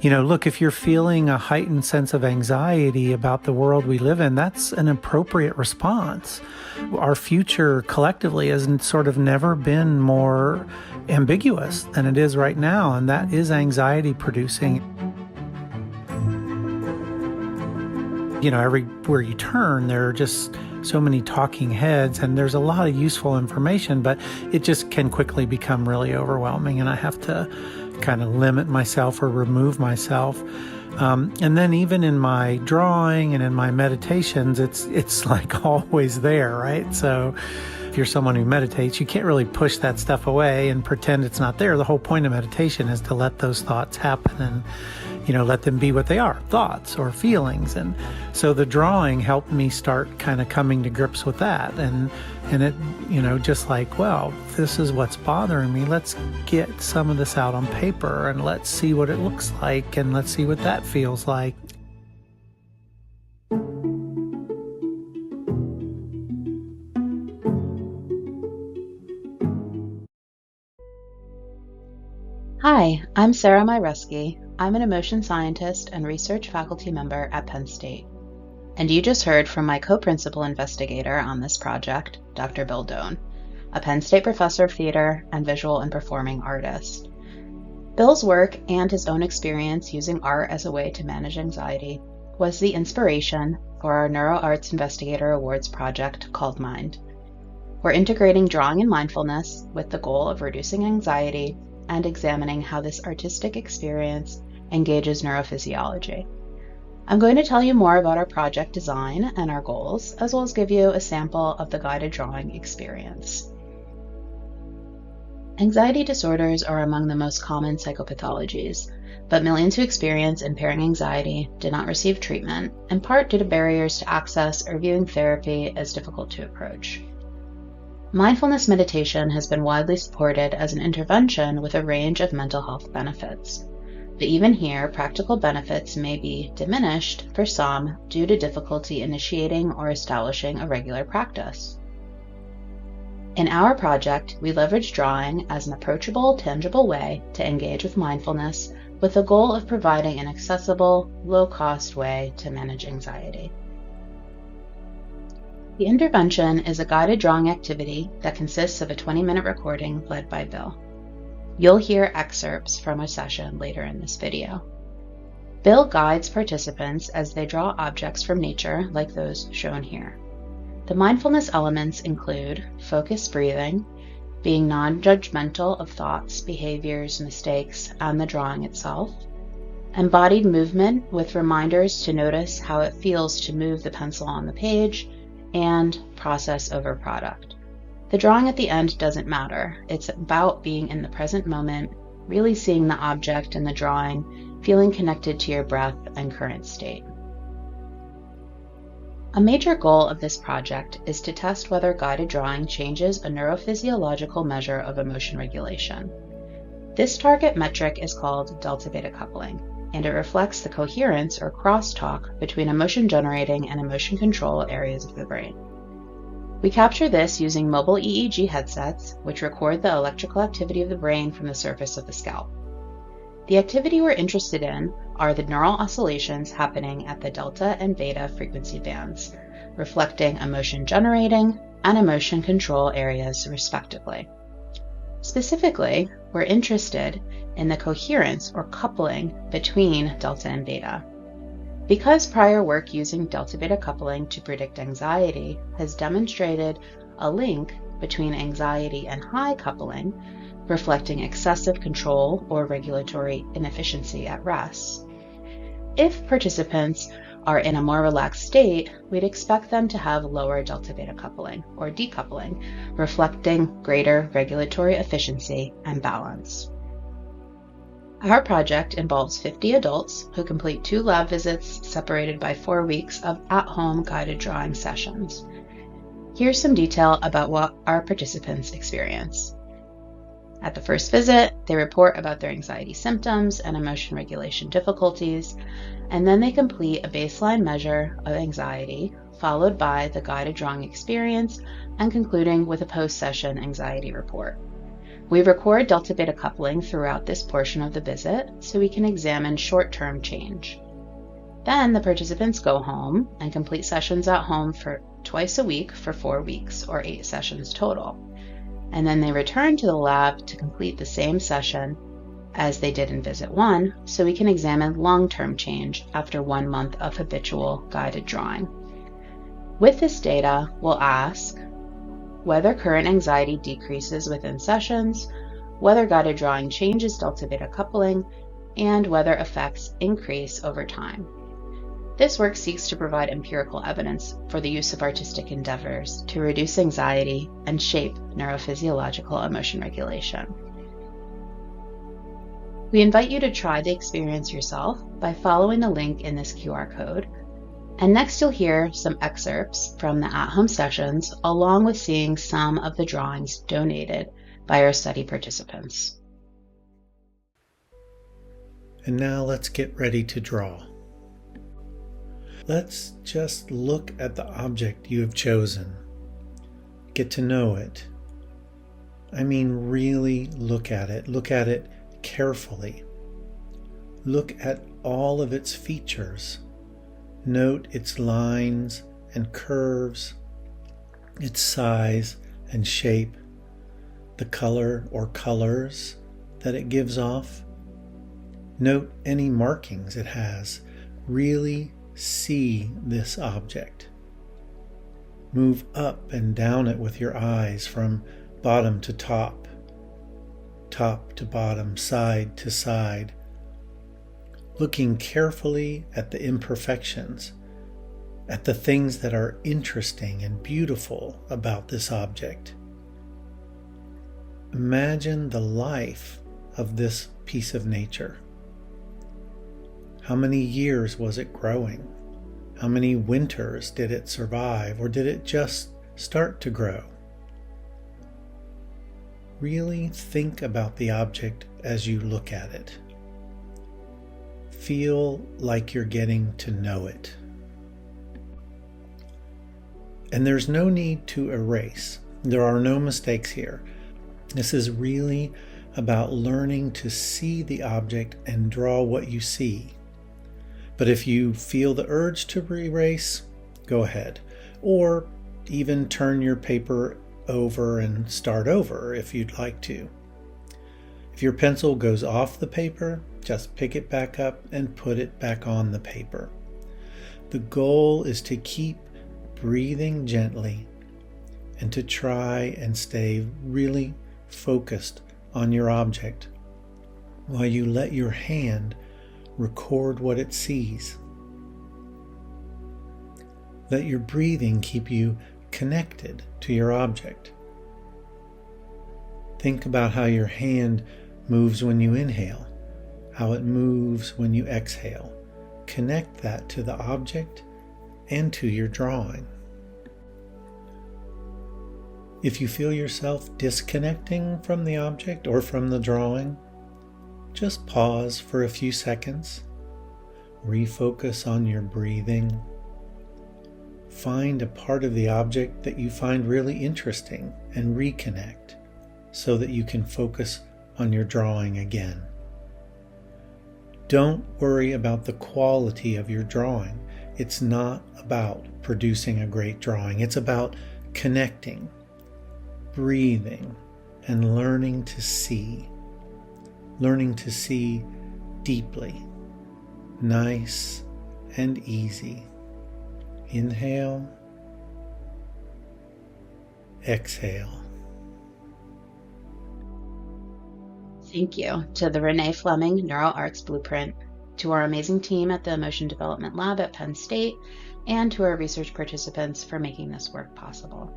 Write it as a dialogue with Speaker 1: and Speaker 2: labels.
Speaker 1: Look, if you're feeling a heightened sense of anxiety about the world we live in, that's an appropriate response. Our future collectively has sort of never been more ambiguous than it is right now, and that is anxiety producing. Everywhere you turn, there are just so many talking heads, and there's a lot of useful information, but it just can quickly become really overwhelming, and I have to kind of limit myself or remove myself. And then even in my drawing and in my meditations, it's like always there, right? So if you're someone who meditates, you can't really push that stuff away and pretend it's not there. The whole point of meditation is to let those thoughts happen and let them be what they are, thoughts or feelings. And so the drawing helped me start kind of coming to grips with that. And it, just like, well, this is what's bothering me. Let's get some of this out on paper and let's see what it looks like and let's see what that feels like.
Speaker 2: Hi, I'm Sarah Myreski. I'm an emotion scientist and research faculty member at Penn State. And you just heard from my co-principal investigator on this project, Dr. Bill Doan, a Penn State professor of theater and visual and performing artist. Bill's work and his own experience using art as a way to manage anxiety was the inspiration for our NeuroArts Investigator Awards project called MiND. We're integrating drawing and mindfulness with the goal of reducing anxiety and examining how this artistic experience engages neurophysiology. I'm going to tell you more about our project design and our goals, as well as give you a sample of the guided drawing experience. Anxiety disorders are among the most common psychopathologies, but millions who experience impairing anxiety did not receive treatment, in part due to barriers to access or viewing therapy as difficult to approach. Mindfulness meditation has been widely supported as an intervention with a range of mental health benefits. But even here, practical benefits may be diminished for some due to difficulty initiating or establishing a regular practice. In our project, we leverage drawing as an approachable, tangible way to engage with mindfulness with the goal of providing an accessible, low-cost way to manage anxiety. The intervention is a guided drawing activity that consists of a 20-minute recording led by Bill. You'll hear excerpts from a session later in this video. Bill guides participants as they draw objects from nature like those shown here. The mindfulness elements include focused breathing, being non-judgmental of thoughts, behaviors, mistakes, and the drawing itself, embodied movement with reminders to notice how it feels to move the pencil on the page, and process over product. The drawing at the end doesn't matter. It's about being in the present moment, really seeing the object in the drawing, feeling connected to your breath and current state. A major goal of this project is to test whether guided drawing changes a neurophysiological measure of emotion regulation. This target metric is called delta-beta coupling, and it reflects the coherence or crosstalk between emotion-generating and emotion-control areas of the brain. We capture this using mobile EEG headsets, which record the electrical activity of the brain from the surface of the scalp. The activity we're interested in are the neural oscillations happening at the delta and beta frequency bands, reflecting emotion-generating and emotion-control areas respectively. Specifically, we're interested in the coherence or coupling between delta and beta. Because prior work using delta-beta coupling to predict anxiety has demonstrated a link between anxiety and high coupling, reflecting excessive control or regulatory inefficiency at rest. If participants are in a more relaxed state, we'd expect them to have lower delta-beta coupling or decoupling, reflecting greater regulatory efficiency and balance. Our project involves 50 adults who complete 2 lab visits separated by 4 weeks of at-home guided drawing sessions. Here's some detail about what our participants experience. At the first visit, they report about their anxiety symptoms and emotion regulation difficulties, and then they complete a baseline measure of anxiety, followed by the guided drawing experience, and concluding with a post-session anxiety report. We record delta-beta coupling throughout this portion of the visit so we can examine short-term change. Then the participants go home and complete sessions at home for twice a week for 4 weeks, or 8 sessions total. And then they return to the lab to complete the same session as they did in visit 1, so we can examine long-term change after 1 month of habitual guided drawing. With this data, we'll ask whether current anxiety decreases within sessions, whether guided drawing changes delta-beta coupling, and whether effects increase over time. This work seeks to provide empirical evidence for the use of artistic endeavors to reduce anxiety and shape neurophysiological emotion regulation. We invite you to try the experience yourself by following the link in this QR code. And next you'll hear some excerpts from the at-home sessions, along with seeing some of the drawings donated by our study participants.
Speaker 1: And now let's get ready to draw. Let's just look at the object you have chosen. Get to know it. I mean, really look at it. Look at it carefully. Look at all of its features. Note its lines and curves, its size and shape, the color or colors that it gives off. Note any markings it has. Really see this object. Move up and down it with your eyes from bottom to top, top to bottom, side to side, looking carefully at the imperfections, at the things that are interesting and beautiful about this object. Imagine the life of this piece of nature. How many years was it growing? How many winters did it survive, or did it just start to grow? Really think about the object as you look at it. Feel like you're getting to know it. And there's no need to erase. There are no mistakes here. This is really about learning to see the object and draw what you see. But if you feel the urge to erase, go ahead. Or even turn your paper over and start over if you'd like to. If your pencil goes off the paper, just pick it back up and put it back on the paper. The goal is to keep breathing gently and to try and stay really focused on your object while you let your hand record what it sees. Let your breathing keep you connected to your object. Think about how your hand moves when you inhale, how it moves when you exhale. Connect that to the object and to your drawing. If you feel yourself disconnecting from the object or from the drawing, just pause for a few seconds, refocus on your breathing. Find a part of the object that you find really interesting and reconnect so that you can focus on your drawing again. Don't worry about the quality of your drawing. It's not about producing a great drawing. It's about connecting, breathing, and learning to see. Learning to see deeply, nice and easy. Inhale, exhale.
Speaker 2: Thank you to the Renee Fleming NeuroArts Blueprint, to our amazing team at the Emotion Development Lab at Penn State, and to our research participants for making this work possible.